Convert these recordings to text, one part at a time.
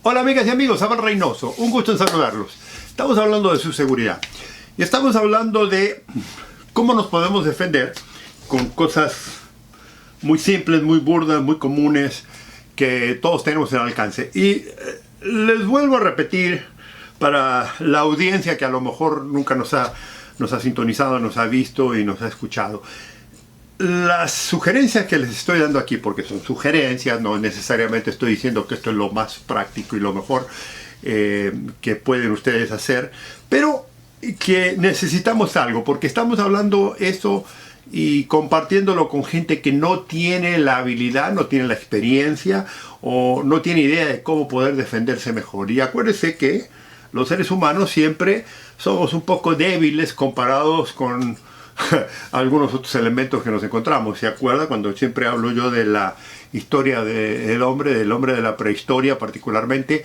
Hola amigas y amigos, Abel Reynoso, un gusto en saludarlos. Estamos hablando de su seguridad y estamos hablando de cómo nos podemos defender con cosas muy simples, muy burdas, muy comunes que todos tenemos al alcance. Y les vuelvo a repetir para la audiencia que a lo mejor nunca nos ha sintonizado, nos ha visto y nos ha escuchado. Las sugerencias que les estoy dando aquí, porque son sugerencias, no necesariamente estoy diciendo que esto es lo más práctico y lo mejor que pueden ustedes hacer, pero que necesitamos algo, porque estamos hablando eso y compartiéndolo con gente que no tiene la habilidad, no tiene la experiencia o no tiene idea de cómo poder defenderse mejor. Y acuérdense que los seres humanos siempre somos un poco débiles comparados con algunos otros elementos que nos encontramos. ¿Se acuerda cuando siempre hablo yo de la historia del hombre de la prehistoria particularmente?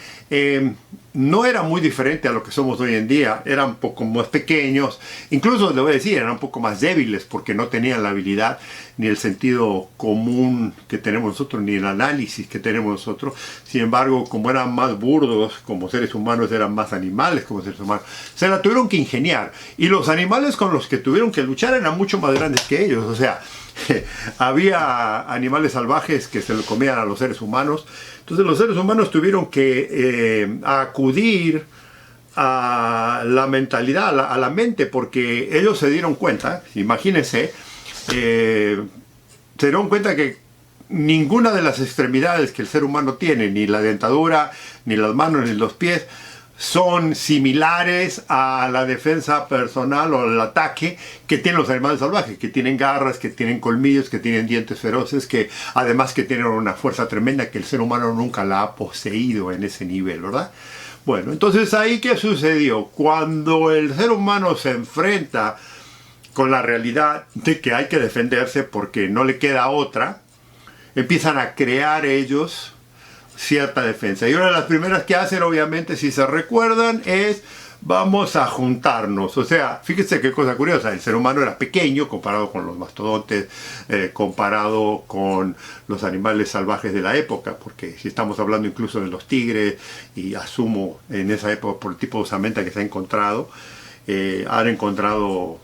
No era muy diferente a lo que somos hoy en día. Eran un poco más pequeños, incluso le voy a decir, eran un poco más débiles porque no tenían la habilidad ni el sentido común que tenemos nosotros, ni el análisis que tenemos nosotros. Sin embargo, como eran más burdos como seres humanos, eran más animales como seres humanos, se la tuvieron que ingeniar. Y los animales con los que tuvieron que luchar eran mucho más grandes que ellos. O sea, había animales salvajes que se lo comían a los seres humanos. Entonces los seres humanos tuvieron que acudir a la mentalidad, a la mente, porque ellos se dieron cuenta, imagínense, se dieron cuenta que ninguna de las extremidades que el ser humano tiene, ni la dentadura, ni las manos, ni los pies, son similares a la defensa personal o el ataque que tienen los animales salvajes, que tienen garras, que tienen colmillos, que tienen dientes feroces, que además que tienen una fuerza tremenda que el ser humano nunca la ha poseído en ese nivel, ¿verdad? Bueno, entonces ahí ¿qué sucedió? Cuando el ser humano se enfrenta con la realidad de que hay que defenderse porque no le queda otra, empiezan a crear ellos cierta defensa. Y una de las primeras que hacen, obviamente, si se recuerdan, es vamos a juntarnos. O sea, fíjense qué cosa curiosa, el ser humano era pequeño comparado con los mastodontes, comparado con los animales salvajes de la época, porque si estamos hablando incluso de los tigres, y asumo en esa época por el tipo de osamenta que se ha encontrado, han encontrado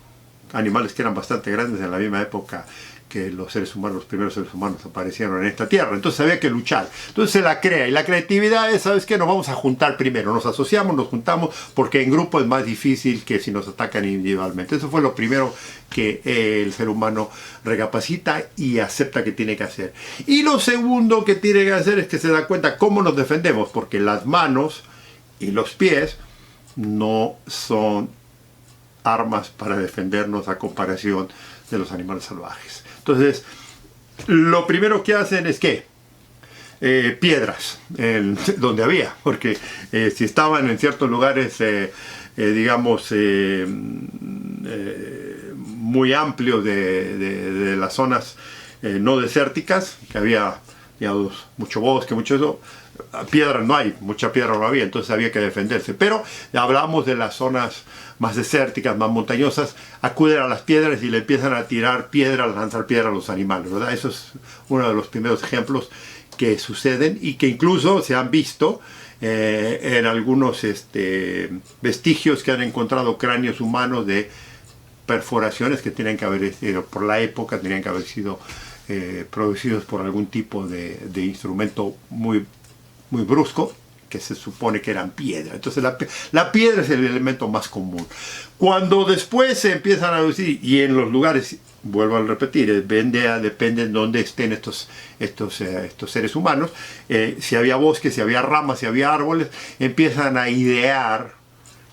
animales que eran bastante grandes en la misma época que los seres humanos, los primeros seres humanos aparecieron en esta tierra. Entonces había que luchar. Entonces se la crea. Y la creatividad es, ¿sabes qué? Nos vamos a juntar primero. Nos asociamos, nos juntamos, porque en grupo es más difícil que si nos atacan individualmente. Eso fue lo primero que el ser humano recapacita y acepta que tiene que hacer. Y lo segundo que tiene que hacer es que se da cuenta cómo nos defendemos, porque las manos y los pies no son armas para defendernos a comparación de los animales salvajes. Entonces, lo primero que hacen es que piedras, donde había, porque si estaban en ciertos lugares, digamos, muy amplios de las zonas no desérticas, que había, digamos, mucho bosque, mucho eso, piedra no hay, mucha piedra no había, entonces había que defenderse. Pero hablamos de las zonas más desérticas, más montañosas, acuden a las piedras y le empiezan a tirar piedras, a lanzar piedras a los animales, ¿verdad? Eso es uno de los primeros ejemplos que suceden y que incluso se han visto en algunos vestigios que han encontrado cráneos humanos de perforaciones que tienen que haber sido, por la época, tenían que haber sido producidos por algún tipo de instrumento muy brusco, que se supone que eran piedra. Entonces la piedra es el elemento más común. Cuando después se empiezan a decir, y en los lugares, vuelvo a repetir, depende de dónde estén estos seres humanos, si había bosques, si había ramas, si había árboles, empiezan a idear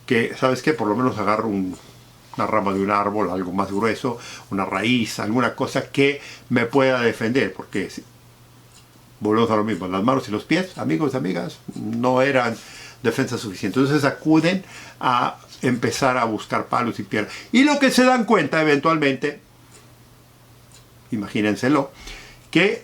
que, ¿sabes qué? Por lo menos agarro una rama de un árbol, algo más grueso, una raíz, alguna cosa que me pueda defender, porque volvemos a lo mismo, las manos y los pies, amigos y amigas, no eran defensa suficiente. Entonces acuden a empezar a buscar palos y piedras. Y lo que se dan cuenta eventualmente, imagínenselo, que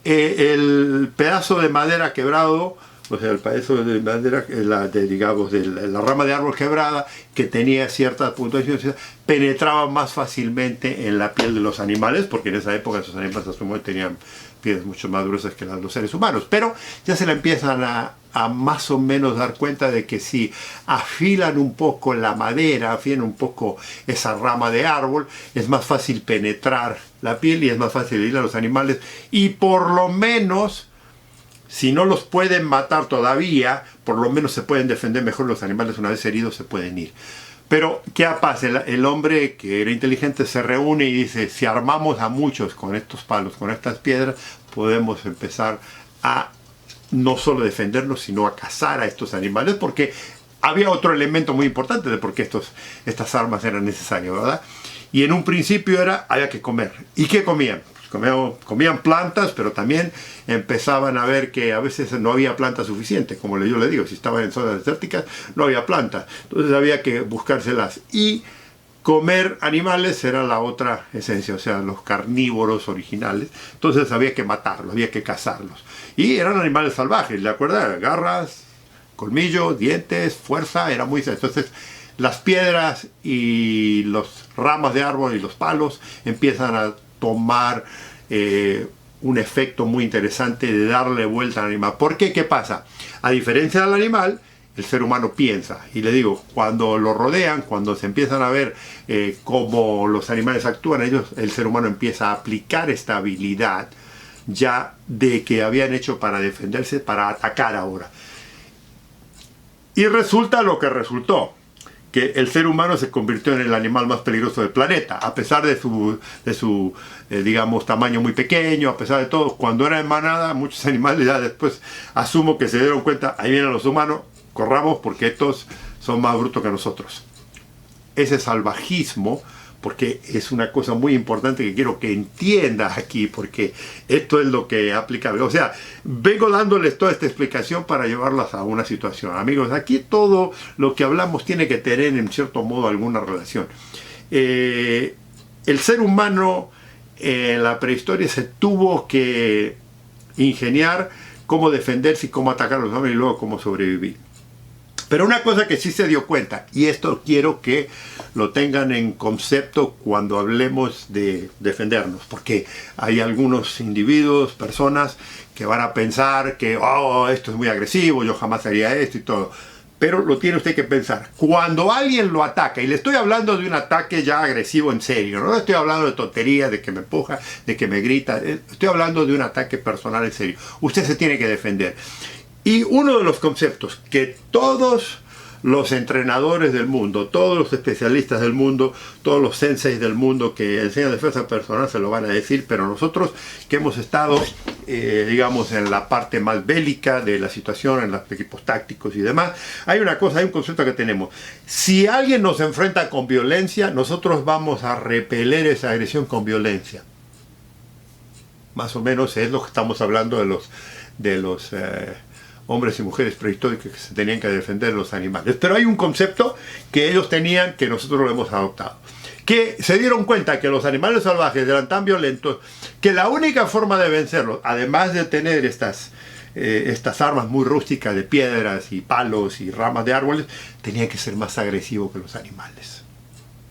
el pedazo de madera quebrado, o sea, el pedazo de madera, digamos, de la rama de árbol quebrada, que tenía cierta puntuación, penetraba más fácilmente en la piel de los animales, porque en esa época esos animales a su modo tenían piedras mucho más gruesas que las de los seres humanos, pero ya se la empiezan a más o menos dar cuenta de que si afilan un poco la madera, afilan un poco esa rama de árbol, es más fácil penetrar la piel y es más fácil ir a los animales, y por lo menos, si no los pueden matar todavía, por lo menos se pueden defender mejor los animales. Una vez heridos se pueden ir. Pero, ¿qué pasa? El hombre que era inteligente se reúne y dice, si armamos a muchos con estos palos, con estas piedras, podemos empezar a no solo defendernos, sino a cazar a estos animales, porque había otro elemento muy importante de por qué estas armas eran necesarias, ¿verdad? Y en un principio había que comer. ¿Y qué comían? Comían plantas, pero también empezaban a ver que a veces no había planta suficiente. Como yo le digo, si estaban en zonas desérticas no había planta. Entonces había que buscárselas. Y comer animales era la otra esencia, o sea, los carnívoros originales. Entonces había que matarlos, había que cazarlos. Y eran animales salvajes, ¿de acuerdo? Garras, colmillos, dientes, fuerza, era muy... Entonces las piedras y las ramas de árbol y los palos empiezan a tomar un efecto muy interesante de darle vuelta al animal. ¿Por qué? ¿Qué pasa? A diferencia del animal, el ser humano piensa. Y le digo, cuando lo rodean, cuando se empiezan a ver cómo los animales actúan, el ser humano empieza a aplicar esta habilidad ya de que habían hecho para defenderse, para atacar ahora. Y resulta lo que resultó, que el ser humano se convirtió en el animal más peligroso del planeta, a pesar de su digamos, tamaño muy pequeño, a pesar de todo. Cuando era en manada, muchos animales ya después asumo que se dieron cuenta, ahí vienen los humanos, corramos porque estos son más brutos que nosotros. Ese salvajismo, porque es una cosa muy importante que quiero que entiendas aquí, porque esto es lo que aplica. O sea, vengo dándoles toda esta explicación para llevarlas a una situación. Amigos, aquí todo lo que hablamos tiene que tener en cierto modo alguna relación. El ser humano en la prehistoria se tuvo que ingeniar cómo defenderse y cómo atacar a los hombres y luego cómo sobrevivir. Pero una cosa que sí se dio cuenta, y esto quiero que lo tengan en concepto cuando hablemos de defendernos, porque hay algunos individuos, personas, que van a pensar que oh, esto es muy agresivo, yo jamás haría esto y todo. Pero lo tiene usted que pensar. Cuando alguien lo ataca, y le estoy hablando de un ataque ya agresivo en serio, no estoy hablando de tonterías, de que me empuja, de que me grita, estoy hablando de un ataque personal en serio. Usted se tiene que defender. Y uno de los conceptos que todos los entrenadores del mundo, todos los especialistas del mundo, todos los senseis del mundo que enseñan defensa personal se lo van a decir, pero nosotros que hemos estado, digamos, en la parte más bélica de la situación, en los equipos tácticos y demás, hay una cosa, hay un concepto que tenemos. Si alguien nos enfrenta con violencia, nosotros vamos a repeler esa agresión con violencia. Más o menos es lo que estamos hablando de los hombres y mujeres prehistóricos que se tenían que defender de los animales. Pero hay un concepto que ellos tenían que nosotros lo hemos adoptado. Que se dieron cuenta que los animales salvajes eran tan violentos que la única forma de vencerlos, además de tener estas armas muy rústicas de piedras y palos y ramas de árboles, tenía que ser más agresivo que los animales.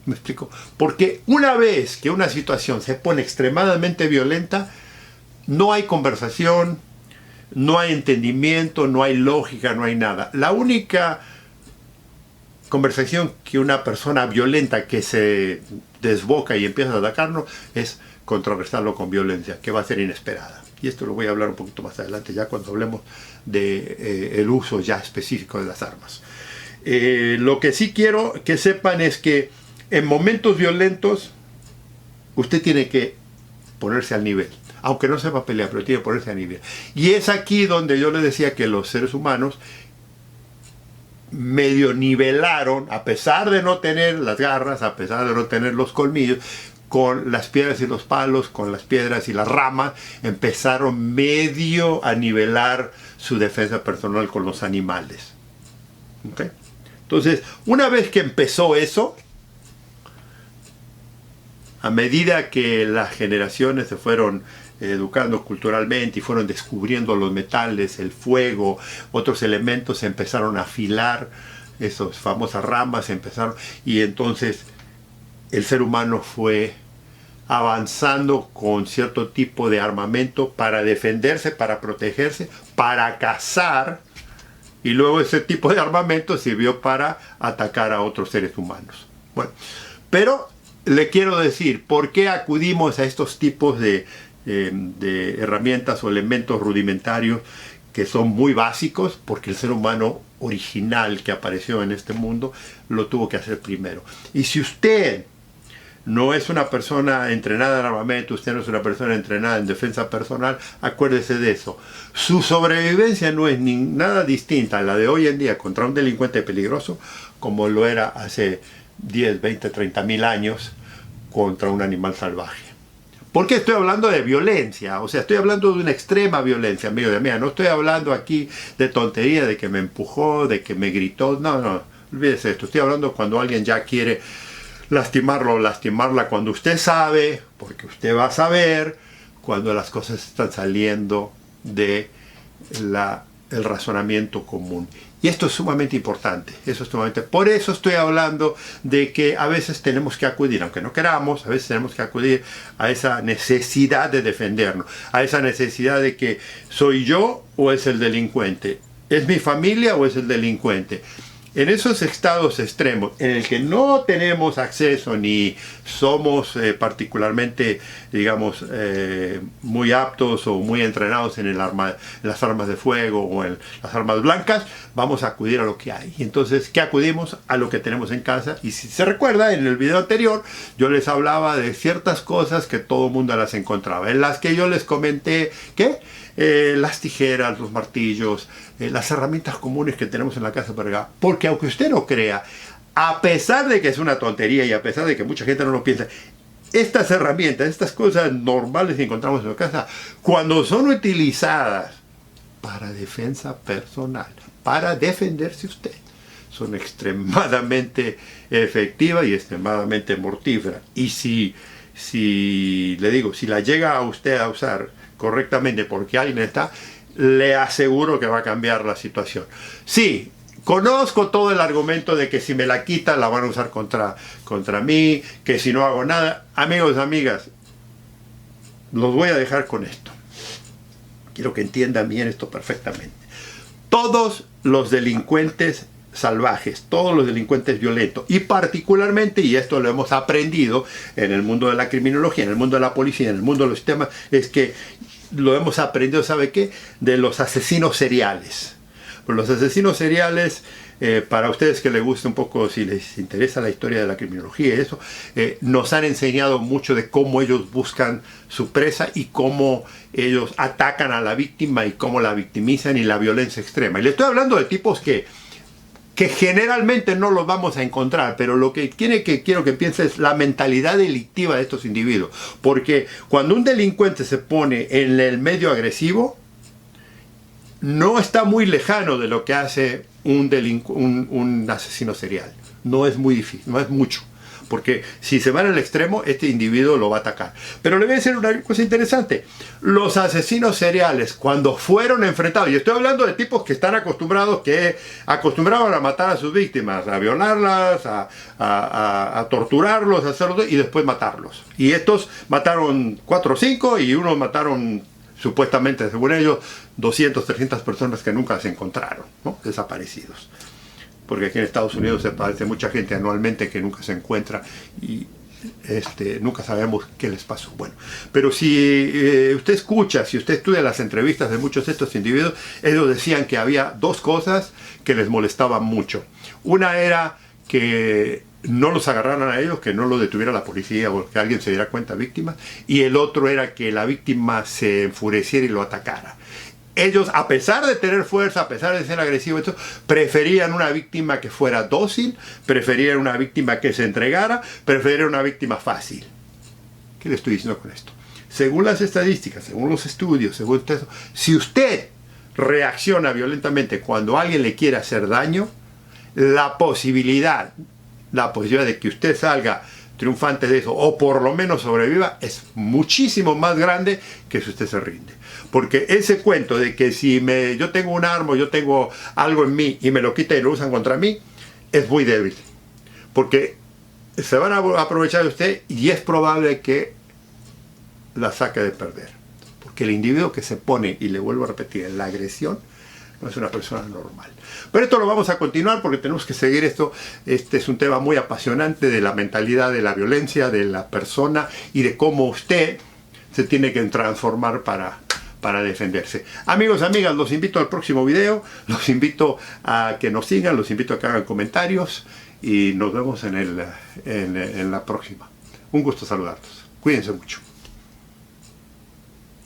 ¿Me explico? Porque una vez que una situación se pone extremadamente violenta, no hay conversación, no hay entendimiento, no hay lógica, no hay nada. La única conversación que una persona violenta que se desboca y empieza a atacarnos es contrarrestarlo con violencia, que va a ser inesperada. Y esto lo voy a hablar un poquito más adelante, ya cuando hablemos del uso ya específico de las armas. Lo que sí quiero que sepan es que en momentos violentos usted tiene que ponerse al nivel. Aunque no sepa pelear, pero tiene que ponerse a nivel. Y es aquí donde yo les decía que los seres humanos medio nivelaron, a pesar de no tener las garras, a pesar de no tener los colmillos, con las piedras y los palos, con las piedras y las ramas, empezaron medio a nivelar su defensa personal con los animales. ¿Okay? Entonces, una vez que empezó eso, a medida que las generaciones se fueron educando culturalmente y fueron descubriendo los metales, el fuego, otros elementos, se empezaron a afilar esas famosas ramas, y entonces el ser humano fue avanzando con cierto tipo de armamento para defenderse, para protegerse, para cazar, y luego ese tipo de armamento sirvió para atacar a otros seres humanos. Bueno, pero le quiero decir, ¿por qué acudimos a estos tipos de herramientas o elementos rudimentarios que son muy básicos? Porque el ser humano original que apareció en este mundo lo tuvo que hacer primero. Y si usted no es una persona entrenada en armamento, usted no es una persona entrenada en defensa personal, acuérdese de eso. Su sobrevivencia no es nada distinta a la de hoy en día contra un delincuente peligroso como lo era hace 10, 20, 30 mil años contra un animal salvaje. ¿Por qué estoy hablando de violencia? O sea, estoy hablando de una extrema violencia, amigo de mía. No estoy hablando aquí de tontería, de que me empujó, de que me gritó. No, no, olvídese esto. Estoy hablando cuando alguien ya quiere lastimarlo o lastimarla, cuando usted sabe, porque usted va a saber, cuando las cosas están saliendo de el razonamiento común. Y esto es sumamente importante, eso es sumamente. Por eso estoy hablando de que a veces tenemos que acudir, aunque no queramos, a veces tenemos que acudir a esa necesidad de defendernos, a esa necesidad de que ¿soy yo o es el delincuente? ¿Es mi familia o es el delincuente? En esos estados extremos, en el que no tenemos acceso ni somos particularmente, digamos, muy aptos o muy entrenados en las armas de fuego o en las armas blancas, vamos a acudir a lo que hay. Y entonces, ¿qué acudimos? A lo que tenemos en casa. Y si se recuerda, en el video anterior, yo les hablaba de ciertas cosas que todo el mundo las encontraba. En las que yo les comenté, ¿qué? Las tijeras, los martillos, las herramientas comunes que tenemos en la casa para acá. Porque aunque usted no crea, a pesar de que es una tontería y a pesar de que mucha gente no lo piensa, estas herramientas, estas cosas normales que encontramos en la casa, cuando son utilizadas para defensa personal, para defenderse usted, son extremadamente efectivas y extremadamente mortíferas. Y si le digo, si la llega a usted a usar correctamente porque alguien está, le aseguro que va a cambiar la situación. Sí, conozco todo el argumento de que si me la quitan la van a usar contra mí, que si no hago nada. Amigos, amigas, los voy a dejar con esto. Quiero que entiendan bien esto perfectamente. Todos los delincuentes salvajes, todos los delincuentes violentos, y particularmente, y esto lo hemos aprendido en el mundo de la criminología, en el mundo de la policía, en el mundo de los sistemas, es que lo hemos aprendido, ¿sabe qué? De los asesinos seriales. Pues los asesinos seriales, para ustedes que les guste un poco, si les interesa la historia de la criminología y eso, nos han enseñado mucho de cómo ellos buscan su presa y cómo ellos atacan a la víctima y cómo la victimizan y la violencia extrema. Y le estoy hablando de tipos que generalmente no los vamos a encontrar, pero lo que quiero que piense es la mentalidad delictiva de estos individuos. Porque cuando un delincuente se pone en el medio agresivo, no está muy lejano de lo que hace un asesino serial. No es muy difícil, no es mucho. Porque si se va al extremo, este individuo lo va a atacar. Pero le voy a decir una cosa interesante. Los asesinos seriales, cuando fueron enfrentados, y estoy hablando de tipos que están acostumbrados a matar a sus víctimas, a violarlas, a torturarlos, a hacerlo y después matarlos. Y estos mataron 4 o 5 y unos mataron, supuestamente, según ellos, 200, 300 personas que nunca se encontraron, ¿no? Desaparecidos. Porque aquí en Estados Unidos se padece mucha gente anualmente que nunca se encuentra y nunca sabemos qué les pasó. Bueno, pero si usted escucha, si usted estudia las entrevistas de muchos de estos individuos, ellos decían que había 2 cosas que les molestaban mucho. Una era que no los agarraran a ellos, que no los detuviera la policía o que alguien se diera cuenta víctima, y el otro era que la víctima se enfureciera y lo atacara. Ellos, a pesar de tener fuerza, a pesar de ser agresivos, preferían una víctima que fuera dócil, preferían una víctima que se entregara, preferían una víctima fácil. ¿Qué le estoy diciendo con esto? Según las estadísticas, según los estudios, según eso, si usted reacciona violentamente cuando alguien le quiere hacer daño, la posibilidad de que usted salga triunfante de eso, o por lo menos sobreviva, es muchísimo más grande que si usted se rinde. Porque ese cuento de que si yo tengo un arma, yo tengo algo en mí y me lo quitan y lo usan contra mí, es muy débil. Porque se van a aprovechar de usted y es probable que la saca de perder. Porque el individuo que se pone, y le vuelvo a repetir, en la agresión, no es una persona normal. Pero esto lo vamos a continuar porque tenemos que seguir esto. Este es un tema muy apasionante de la mentalidad de la violencia, de la persona y de cómo usted se tiene que transformar para defenderse. Amigos, amigas, los invito al próximo video, los invito a que nos sigan, los invito a que hagan comentarios y nos vemos en la próxima. Un gusto saludarlos. Cuídense mucho.